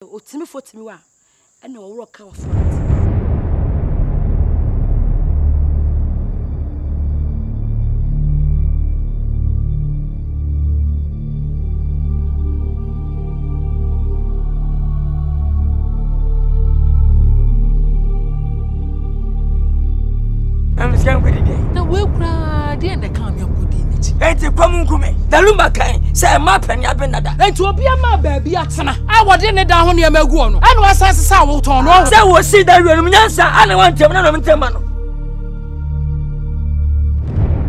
Otimi for Timi wa. And no rock our I'm scared with it. The will cry, dear, and the calm your good in it. Ain't it come the lumber kind, say a map and yabenada. And to be a my baby at Sana, I was in the down near Melguano. And was as a sour tone. I will see that you're a answer. I don't want to know.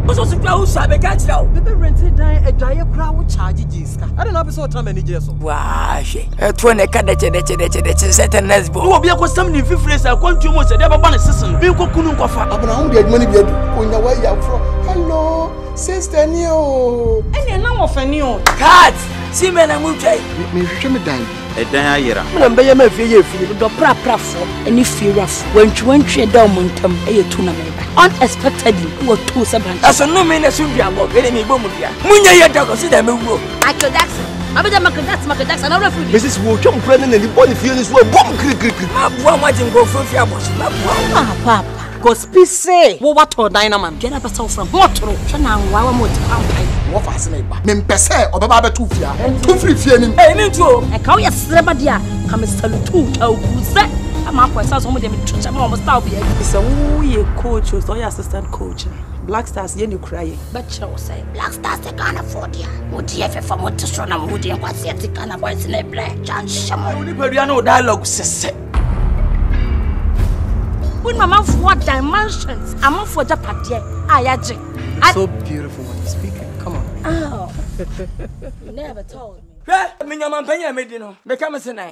What's the house I began to know? The rented a dire crowd charge Jiska. I don't know so time any years. Why, a 20 cadets, set a nesbo. Who will be a custom in 50 years? I want to most ever one assistant. We go Kunu Kofa. I'm not only money when you're way out from. Hello, sister Neo. And you're not of a new cat. See, man, I'm moved. Me show me down. A diary. I'm being a few the Prapra and if you're rough, when you went to a downmontum, a tournament. Unexpectedly, we were two servants. That's a no man that should be about getting me Bomudia. Munya Yako, see them move. Michael Jackson. I bet Michael Jackson. I'm refugee. Mrs. Wilton pregnant and the body feelings were bomb cricket. One watching go for Fiabos. Papa. Because peace say, what or dynamite? Get up a soul from water. Shana, why more to What fascinate? Mempese or Baba Tufia. Two free feeling. Hey, me too. I call you Slebadia. Come and salute. Oh, who's that? I'm up with some of them in church. I'm almost out here. It's a wee coach or your assistant coach. Black Stars, you crying. But you say, Black Stars, they can't afford you. Would you ever from what to show them? Would you want to see a kind of voice in a black? John Shaman. No dialogue, says. When my mouth, what dimensions? I'm off for the party. So beautiful when you're speaking. Come on. Oh, you never told me. Well, I mean, your man, Penny, I made you know. Become a sinner.